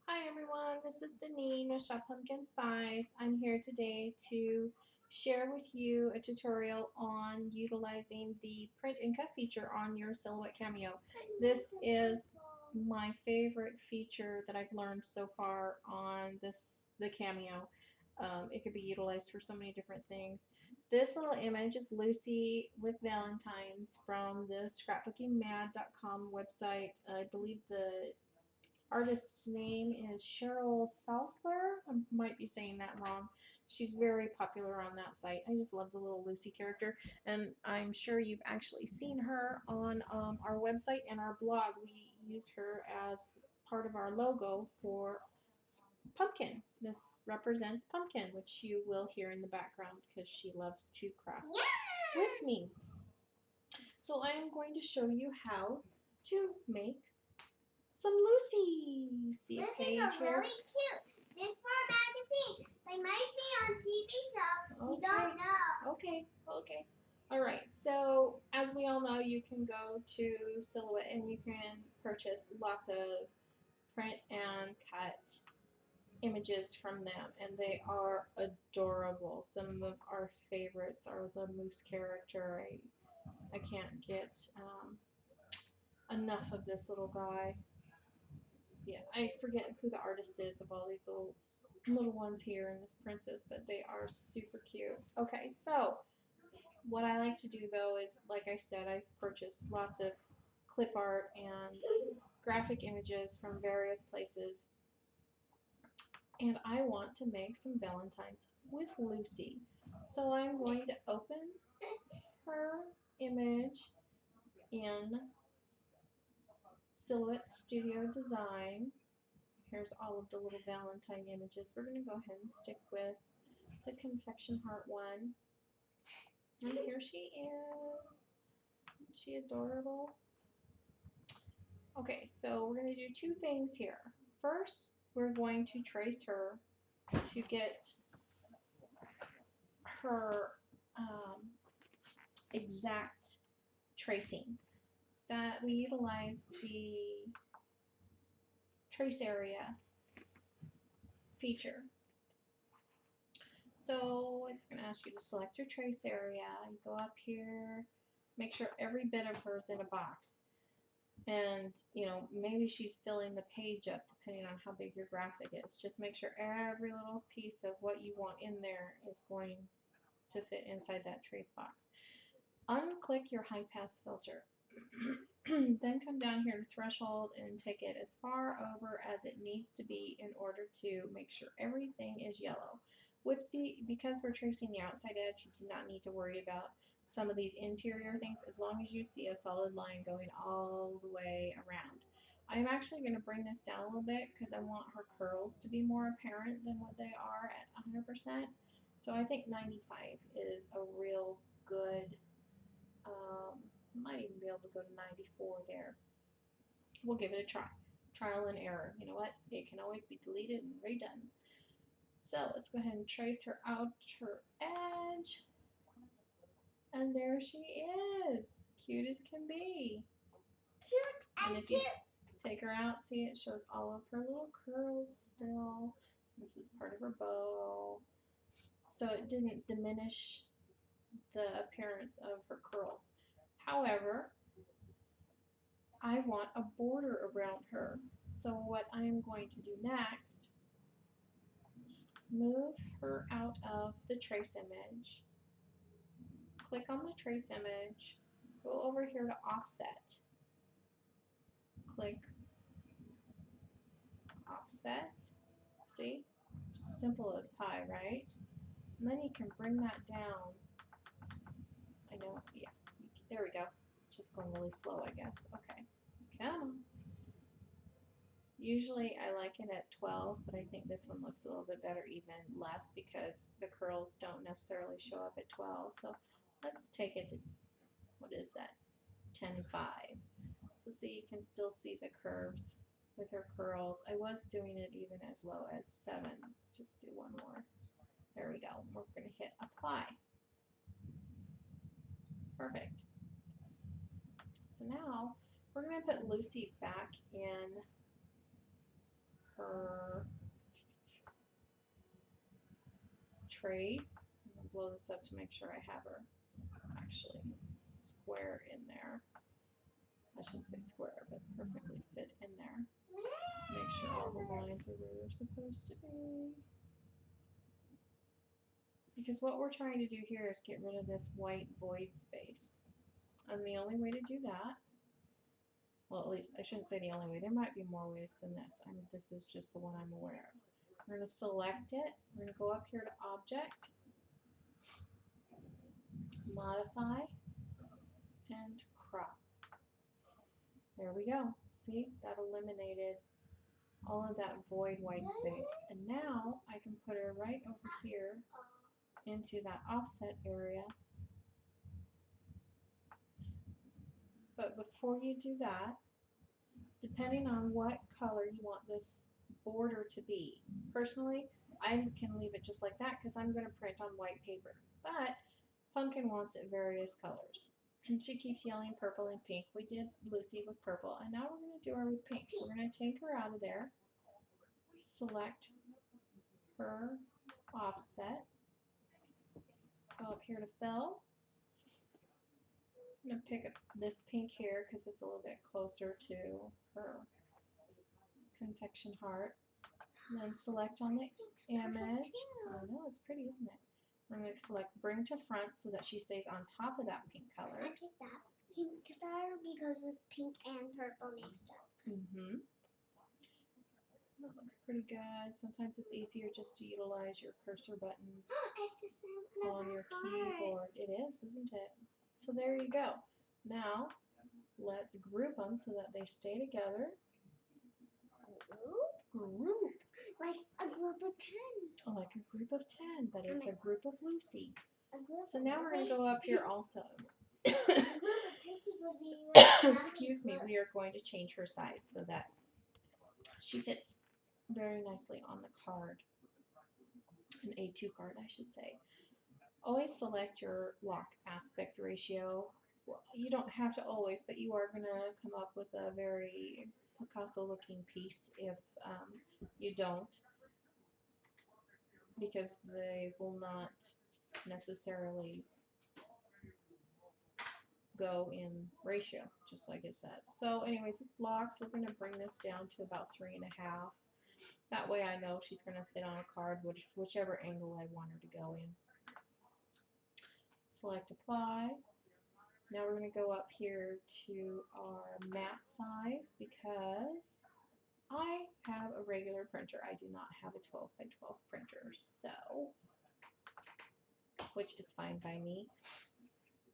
Hi everyone, this is Deneen with Shop Pumpkin Spice. I'm here today to share with you a tutorial on utilizing the print and cut feature on your Silhouette Cameo. This is my favorite feature that I've learned so far on the Cameo. It could be utilized for so many different things. This little image is Lucy with Valentine's from the scrapbookingmad.com website. I believe the artist's name is Cheryl Salsler. I might be saying that wrong. She's very popular on that site. I just love the little Lucy character, and I'm sure you've actually seen her on our website and our blog. We use her as part of our logo for pumpkin. This represents pumpkin, which you will hear in the background because she loves to craft with me. So I am going to show you how to make some Lucy's. See a page Lucy's are here? really cute. This part I can think. They might be on TV shows. You don't know. Okay. Alright, so as we all know, you can go to Silhouette and you can purchase lots of print and cut images from them, and they are adorable. Some of our favorites are the moose character. I can't get enough of this little guy. Yeah, I forget who the artist is of all these little ones here in this princess, but they are super cute. Okay, so what I like to do though is, like I said, I've purchased lots of clip art and graphic images from various places, and I want to make some Valentines with Lucy. So I'm going to open her image in Silhouette Studio Design. Here's all of the little Valentine images. We're going to go ahead and stick with the confection heart one. And here she is. Isn't she adorable? Okay, so we're going to do two things here. First, we're going to trace her to get her exact tracing. That we utilize the trace area feature. So it's going to ask you to select your trace area. You go up here, make sure every bit of her is in a box. And, maybe she's filling the page up depending on how big your graphic is. Just make sure every little piece of what you want in there is going to fit inside that trace box. Unclick your high pass filter. Then come down here to threshold and take it as far over as it needs to be in order to make sure everything is yellow. Because we're tracing the outside edge, you do not need to worry about some of these interior things as long as you see a solid line going all the way around. I'm actually going to bring this down a little bit because I want her curls to be more apparent than what they are at 100%. So I think 95 is a real good, might even be able to go to 94 there. We'll give it a try. Trial and error. You know what? It can always be deleted and redone. So let's go ahead and trace her outer edge. And there she is. Cute as can be. Cute And and if you cute. take her out, see it shows all of her little curls still. This is part of her bow. So it didn't diminish the appearance of her curls. However, I want a border around her. So what I'm going to do next is move her out of the trace image. Click on the trace image. Go over here to offset. Click offset. See? Simple as pie, right? And then you can bring that down. I know, yeah. There we go. Just going really slow, I guess. Okay. Come on. Usually I like it at 12, but I think this one looks a little bit better even less because the curls don't necessarily show up at 12. So let's take it to, what is that, 10.5. So see, you can still see the curves with her curls. I was doing it even as low as 7. Let's just do one more. There we go. We're going to hit apply. Perfect. So now we're going to put Lucy back in her trace. I'm going to blow this up to make sure I have her actually square in there. I shouldn't say square, but perfectly fit in there. Make sure all the lines are where they're supposed to be. Because what we're trying to do here is get rid of this white void space. And the only way to do that, well, at least I shouldn't say the only way. There might be more ways than this. I mean, this is just the one I'm aware of. We're going to select it. We're going to go up here to Object, Modify, and Crop. There we go. See, that eliminated all of that void white space. And now I can put her right over here into that offset area. But before you do that, depending on what color you want this border to be, personally, I can leave it just like that because I'm going to print on white paper. But Pumpkin wants it various colors. And she keeps yelling purple and pink. We did Lucy with purple, and now we're going to do her with pink. So we're going to take her out of there, select her offset, go up here to fill. I'm going to pick up this pink here because it's a little bit closer to her confection heart. And then select on the image. I know, it's pretty, isn't it? We're going to select bring to front so that she stays on top of that pink color. I picked that pink color because it was pink and purple mixed up. That looks pretty good. Sometimes it's easier just to utilize your cursor buttons on your keyboard. It is, isn't it? So there you go. Now let's group them so that they stay together. Group. Like a group of 10. Like a group of 10, but it's a group of Lucy. So So now we're going to go up here also. a group of Pinkies would be like Excuse me, we are going to change her size so that she fits very nicely on the card. An A2 card, I should say. Always select your lock aspect ratio. Well, you don't have to always, but you are going to come up with a very Picasso looking piece if you don't, because they will not necessarily go in ratio, just like it says. So anyways, it's locked. We're going to bring this down to about 3.5. That way I know she's going to fit on a card whichever angle I want her to go in. Select apply. Now we're going to go up here to our mat size because I have a regular printer. I do not have a 12 by 12 printer, so, which is fine by me.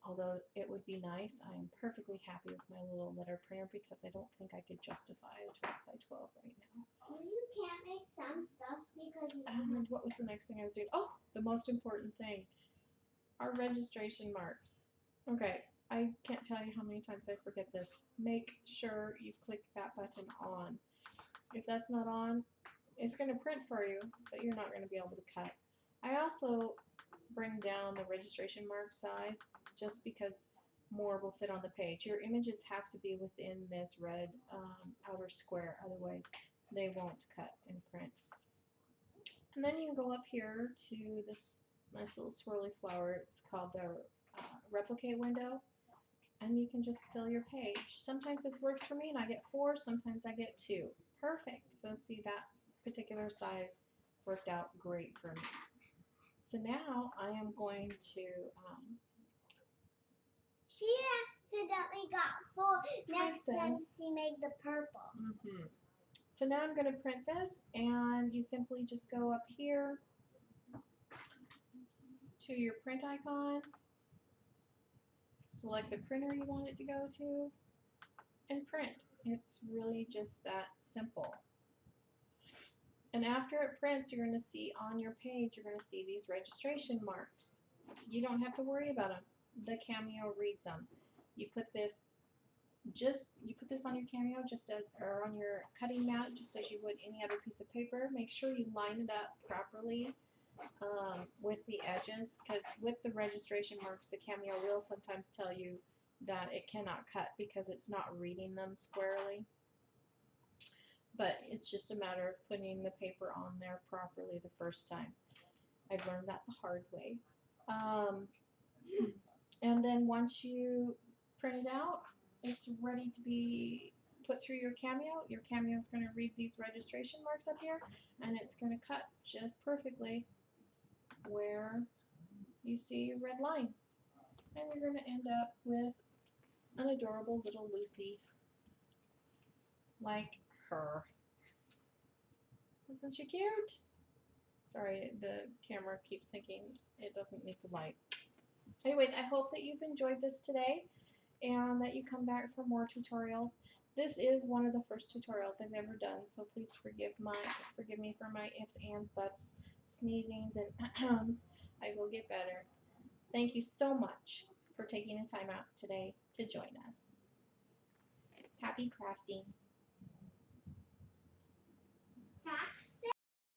Although it would be nice, I am perfectly happy with my little letter printer because I don't think I could justify a 12 by 12 right now. You can't make some stuff because you And what was the next thing I was doing? Oh, the most important thing. Our registration marks. Okay, I can't tell you how many times I forget this. Make sure you click that button on. If that's not on, it's going to print for you, but you're not going to be able to cut. I also bring down the registration mark size just because more will fit on the page. Your images have to be within this red outer square, otherwise they won't cut and print. And then you can go up here to this nice little swirly flower. It's called the replicate window, and you can just fill your page. Sometimes this works for me and I get 4, sometimes I get 2. Perfect. So see, that particular size worked out great for me. So now I am going to She accidentally got 4 next time she made the purple. So now I'm going to print this, and you simply just go up here to your print icon, select the printer you want it to go to, and print. It's really just that simple. And after it prints, you're going to see on your page, you're going to see these registration marks. You don't have to worry about them. The Cameo reads them. You put this on your Cameo or on your cutting mat just as you would any other piece of paper. Make sure you line it up properly with the edges, because with the registration marks, the Cameo will sometimes tell you that it cannot cut because it's not reading them squarely. but it's just a matter of putting the paper on there properly the first time. I've learned that the hard way. And then once you print it out, it's ready to be put through your Cameo. Your Cameo is going to read these registration marks up here, and it's going to cut just perfectly where you see red lines. And you're going to end up with an adorable little Lucy like her. Isn't she cute? Sorry, the camera keeps thinking it doesn't need the light. Anyways, I hope that you've enjoyed this today and that you come back for more tutorials. This is one of the first tutorials I've ever done, so please forgive me for my ifs, ands, buts, sneezings, and ahms. I will get better. Thank you so much for taking the time out today to join us. Happy crafting.